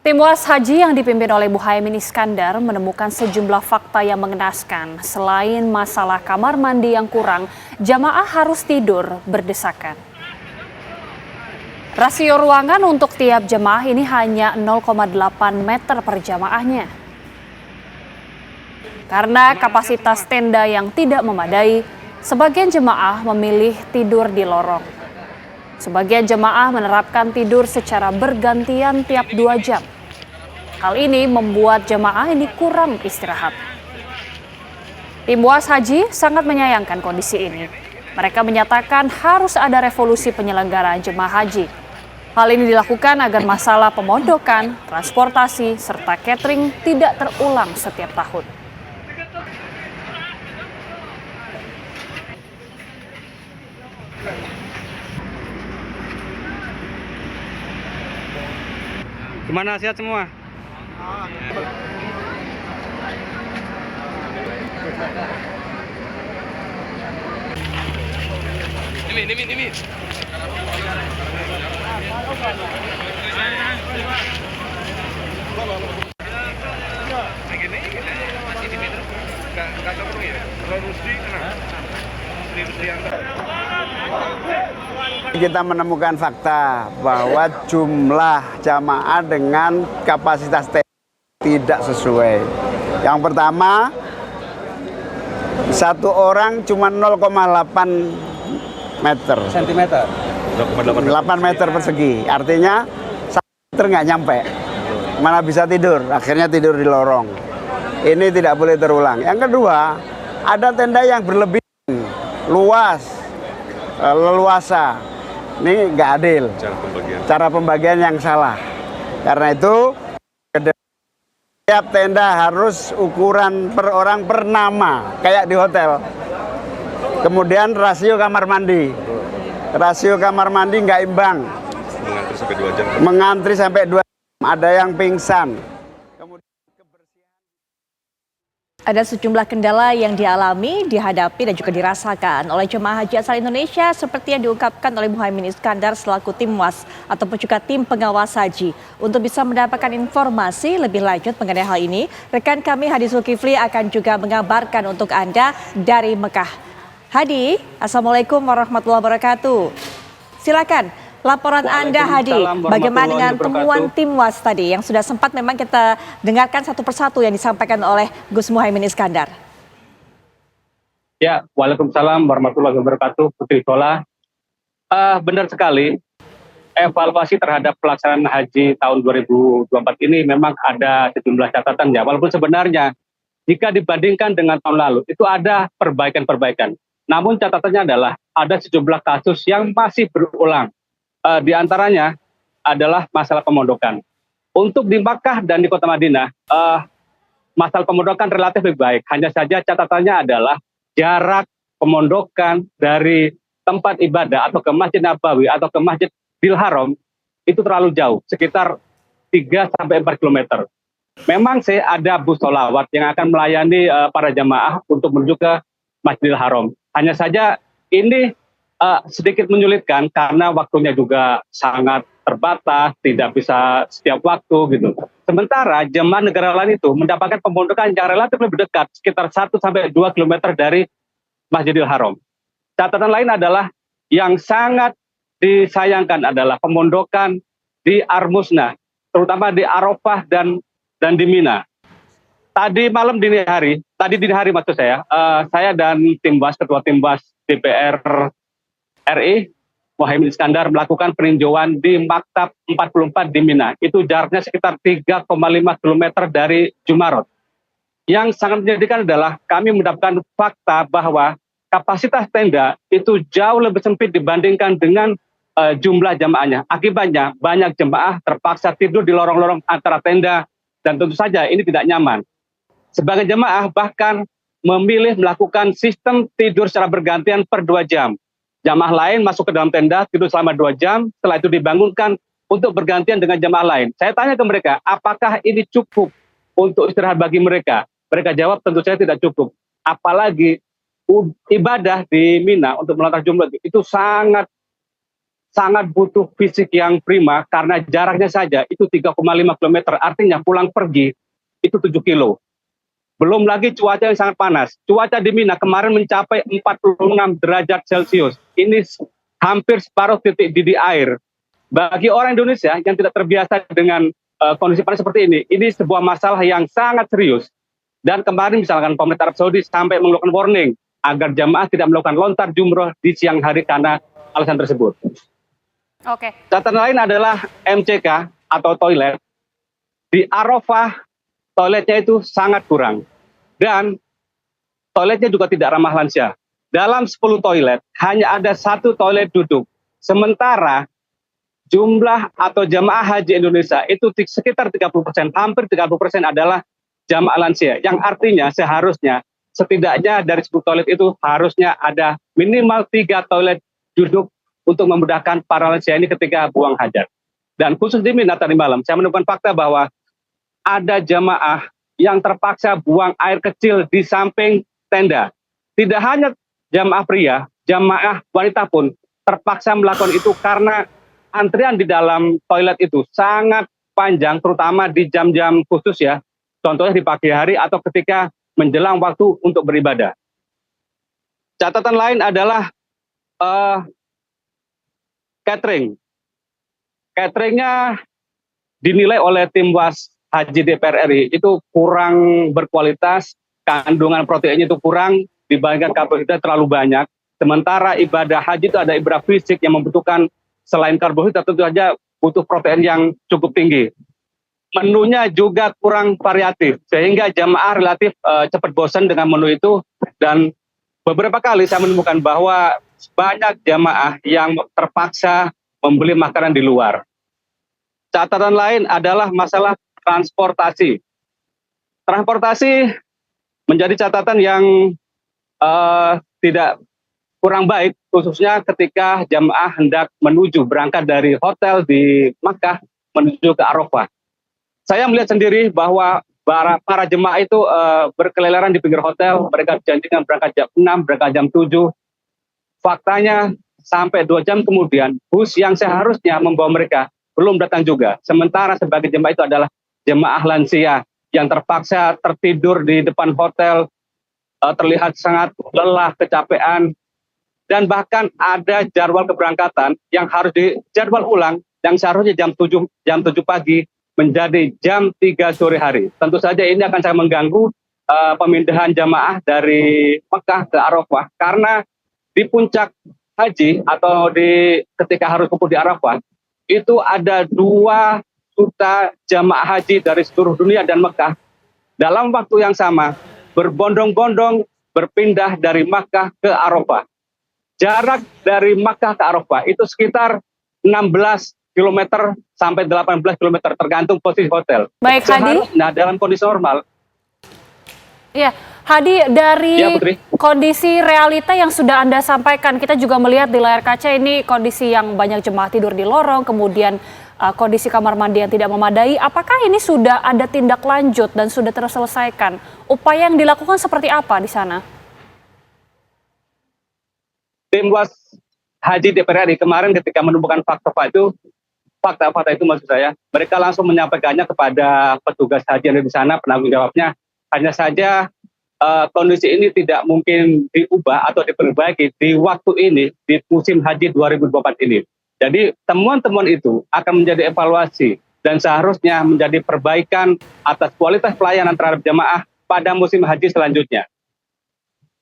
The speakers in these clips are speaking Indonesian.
Tim Was Haji yang dipimpin oleh Muhaimin Iskandar menemukan sejumlah fakta yang mengenaskan. Selain masalah kamar mandi yang kurang, jamaah harus tidur berdesakan. Rasio ruangan untuk tiap jemaah ini hanya 0,8 meter per jamaahnya. Karena kapasitas tenda yang tidak memadai, sebagian jemaah memilih tidur di lorong. Sebagian jemaah menerapkan tidur secara bergantian tiap 2 jam. Hal ini membuat jemaah ini kurang istirahat. Tim Was Haji sangat menyayangkan kondisi ini. Mereka menyatakan harus ada revolusi penyelenggaraan jemaah haji. Hal ini dilakukan agar masalah pemondokan, transportasi, serta catering tidak terulang setiap tahun. Gimana, sehat semua? Ini. Kita menemukan fakta bahwa jumlah jamaah dengan kapasitas tidak sesuai. Yang pertama, satu orang cuma 0,8 meter. Sentimeter. 8 meter persegi. Artinya 1 meter nggak nyampe. Mana bisa tidur? Akhirnya tidur di lorong. Ini tidak boleh terulang. Yang kedua, ada tenda yang berlebihan, luas, leluasa. Ini nggak adil. Cara pembagian yang salah. Karena itu setiap tenda harus ukuran per orang per nama, kayak di hotel. Kemudian rasio kamar mandi. Rasio kamar mandi nggak imbang. Mengantri sampai 2 jam. Mengantri sampai 2 jam. Ada yang pingsan. Ada sejumlah kendala yang dialami, dihadapi dan juga dirasakan oleh jemaah haji asal Indonesia seperti yang diungkapkan oleh Muhaimin Iskandar selaku tim Was ataupun juga tim pengawas haji. Untuk bisa mendapatkan informasi lebih lanjut mengenai hal ini, rekan kami Hadi Zulkifli akan juga mengabarkan untuk Anda dari Mekah. Hadi, Assalamualaikum warahmatullahi wabarakatuh. Silakan. Laporan Anda, Hadi, bagaimana dengan temuan tim Was tadi yang sudah sempat memang kita dengarkan satu persatu yang disampaikan oleh Gus Muhaimin Iskandar? Ya, waalaikumsalam warahmatullahi wabarakatuh, Putri Tola. Benar sekali, evaluasi terhadap pelaksanaan haji tahun 2024 ini memang ada sejumlah catatan ya, walaupun sebenarnya jika dibandingkan dengan tahun lalu itu ada perbaikan-perbaikan. Namun catatannya adalah ada sejumlah kasus yang masih berulang. Di antaranya adalah masalah pemondokan. Untuk di Makkah dan di Kota Madinah, masalah pemondokan relatif lebih baik. Hanya saja catatannya adalah jarak pemondokan dari tempat ibadah atau ke Masjid Nabawi atau ke Masjidil Haram itu terlalu jauh, sekitar 3-4 km. Memang sih ada bus sholawat yang akan melayani para jamaah untuk menuju ke Masjidil Haram. Hanya saja ini sedikit menyulitkan karena waktunya juga sangat terbatas, tidak bisa setiap waktu gitu. Sementara jemaah negara lain itu mendapatkan pemondokan yang relatif lebih dekat, sekitar 1-2 km dari Masjidil Haram. Catatan lain adalah yang sangat disayangkan adalah pemondokan di Armusna, terutama di Arafah dan di Mina. Tadi dini hari maksud saya dan tim Was, ketua tim Was DPR RI, Muhaimin Iskandar melakukan peninjauan di Maktab 44 di Mina. Itu jaraknya sekitar 3,5 km dari Jumarot. Yang sangat menyedihkan adalah kami mendapatkan fakta bahwa kapasitas tenda itu jauh lebih sempit dibandingkan dengan jumlah jamaahnya. Akibatnya banyak jemaah terpaksa tidur di lorong-lorong antara tenda dan tentu saja ini tidak nyaman. Sebagian jemaah bahkan memilih melakukan sistem tidur secara bergantian per 2 jam. Jamaah lain masuk ke dalam tenda, tidur selama 2 jam, setelah itu dibangunkan untuk bergantian dengan jamaah lain. Saya tanya ke mereka, apakah ini cukup untuk istirahat bagi mereka? Mereka jawab, tentu saja tidak cukup. Apalagi ibadah di Mina untuk melontar jumlah itu sangat sangat butuh fisik yang prima karena jaraknya saja itu 3,5 km, artinya pulang pergi itu 7 kilo. Belum lagi cuaca yang sangat panas. Cuaca di Mina kemarin mencapai 46 derajat Celcius. Ini hampir separuh titik didih air. Bagi orang Indonesia yang tidak terbiasa dengan kondisi panas seperti ini sebuah masalah yang sangat serius. Dan kemarin misalkan pemerintah Arab Saudi sampai mengeluarkan warning agar jamaah tidak melakukan lontar jumroh di siang hari karena alasan tersebut. Oke. Catatan lain adalah MCK atau toilet. Di Arafah toiletnya itu sangat kurang. Dan toiletnya juga tidak ramah lansia. Dalam 10 toilet hanya ada 1 toilet duduk. Sementara jumlah atau jamaah haji Indonesia itu sekitar 30%, hampir 30% adalah jamaah lansia. Yang artinya seharusnya setidaknya dari 10 toilet itu harusnya ada minimal 3 toilet duduk untuk memudahkan para lansia ini ketika buang hajat. Dan khusus di Mina tadi malam, saya menemukan fakta bahwa ada jamaah yang terpaksa buang air kecil di samping tenda. Tidak hanya jamaah pria, jamaah wanita pun terpaksa melakukan itu karena antrian di dalam toilet itu sangat panjang, terutama di jam-jam khusus ya. Contohnya di pagi hari atau ketika menjelang waktu untuk beribadah. Catatan lain adalah catering. Cateringnya dinilai oleh tim Was Haji DPR RI itu kurang berkualitas, kandungan proteinnya itu kurang dibandingkan karbohidrat terlalu banyak. Sementara ibadah haji itu ada ibadah fisik yang membutuhkan selain karbohidrat tentu saja butuh protein yang cukup tinggi. Menunya juga kurang variatif sehingga jamaah relatif cepat bosan dengan menu itu, dan beberapa kali saya menemukan bahwa banyak jamaah yang terpaksa membeli makanan di luar. Catatan lain adalah masalah transportasi. Transportasi menjadi catatan yang tidak kurang baik, khususnya ketika jamaah hendak berangkat dari hotel di Makkah menuju ke Arafah. Saya melihat sendiri bahwa para jemaah itu berkeliaran di pinggir hotel, mereka janjikan berangkat jam 6, berangkat jam 7. Faktanya sampai 2 jam kemudian, bus yang seharusnya membawa mereka belum datang juga. Sementara sebagai jemaah itu adalah jemaah lansia yang terpaksa tertidur di depan hotel, terlihat sangat lelah, kecapean, dan bahkan ada jadwal keberangkatan yang harus dijadwal ulang, yang seharusnya jam 7 pagi, menjadi jam 3 sore hari. Tentu saja ini akan sangat mengganggu pemindahan jamaah dari Mekah ke Arafah, karena di puncak haji atau ketika harus kumpul di Arafah, itu ada 2 juta jamaah haji dari seluruh dunia dan Mekah dalam waktu yang sama berbondong-bondong berpindah dari Makkah ke Arafah. Jarak dari Makkah ke Arafah itu sekitar 16 km sampai 18 km tergantung posisi hotel. Baik, Hadi. Nah, dalam kondisi normal. Ya, Hadi, dari Ya, Putri. kondisi realita yang sudah Anda sampaikan, kita juga melihat di layar kaca ini kondisi yang banyak jemaah tidur di lorong, kemudian kondisi kamar mandi yang tidak memadai. Apakah ini sudah ada tindak lanjut dan sudah terselesaikan? Upaya yang dilakukan seperti apa di sana? Tim Was Haji DPR RI kemarin ketika menemukan fakta-fakta itu maksud saya, mereka langsung menyampaikannya kepada petugas haji yang ada di sana, penanggung jawabnya. Hanya saja kondisi ini tidak mungkin diubah atau diperbaiki di waktu ini, di musim haji 2024 ini. Jadi temuan-temuan itu akan menjadi evaluasi dan seharusnya menjadi perbaikan atas kualitas pelayanan terhadap jamaah pada musim haji selanjutnya.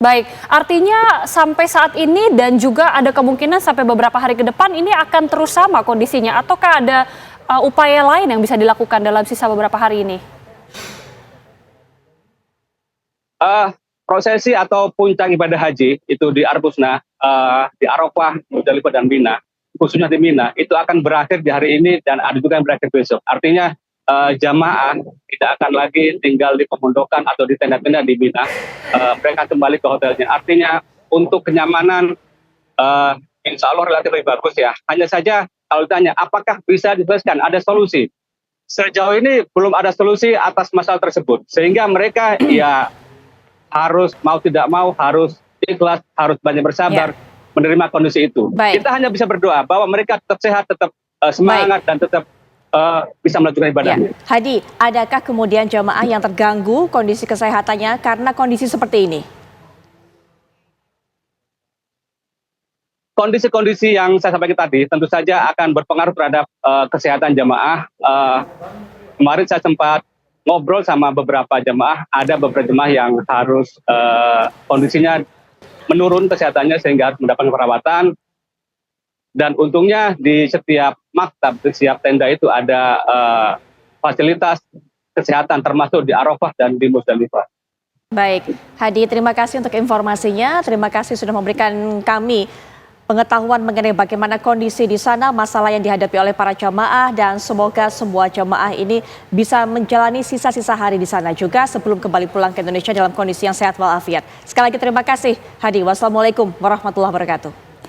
Baik, artinya sampai saat ini dan juga ada kemungkinan sampai beberapa hari ke depan ini akan terus sama kondisinya, ataukah ada upaya lain yang bisa dilakukan dalam sisa beberapa hari ini? Prosesi atau puncak ibadah haji itu di Arbusna, di Arafah, Muzdalifah dan Mina, khususnya di Mina, itu akan berakhir di hari ini dan ada juga yang berakhir besok. Artinya jamaah tidak akan lagi tinggal di pemondokan atau di tenda-tenda di Mina, mereka kembali ke hotelnya. Artinya untuk kenyamanan insya Allah relatif lebih bagus ya. Hanya saja kalau ditanya apakah bisa diselesaikan, ada solusi. Sejauh ini belum ada solusi atas masalah tersebut, sehingga mereka ya harus mau tidak mau, harus ikhlas, harus banyak bersabar. menerima kondisi itu. Baik. Kita hanya bisa berdoa bahwa mereka tetap sehat, tetap semangat, dan tetap bisa melanjutkan ibadahnya. Hadi, adakah kemudian jamaah yang terganggu kondisi kesehatannya karena kondisi seperti ini? Kondisi-kondisi yang saya sampaikan tadi tentu saja akan berpengaruh terhadap kesehatan jamaah. Kemarin saya sempat ngobrol sama beberapa jamaah, ada beberapa jamaah yang harus kondisinya menurun kesehatannya sehingga harus mendapatkan perawatan. Dan untungnya di setiap maktab, di setiap tenda itu ada fasilitas kesehatan termasuk di Arafah dan di Musdalifah. Baik, Hadi, terima kasih untuk informasinya. Terima kasih sudah memberikan kami pengetahuan mengenai bagaimana kondisi di sana, masalah yang dihadapi oleh para jamaah, dan semoga semua jamaah ini bisa menjalani sisa-sisa hari di sana juga sebelum kembali pulang ke Indonesia dalam kondisi yang sehat walafiat. Sekali lagi terima kasih, Hadi. Wassalamualaikum warahmatullahi wabarakatuh.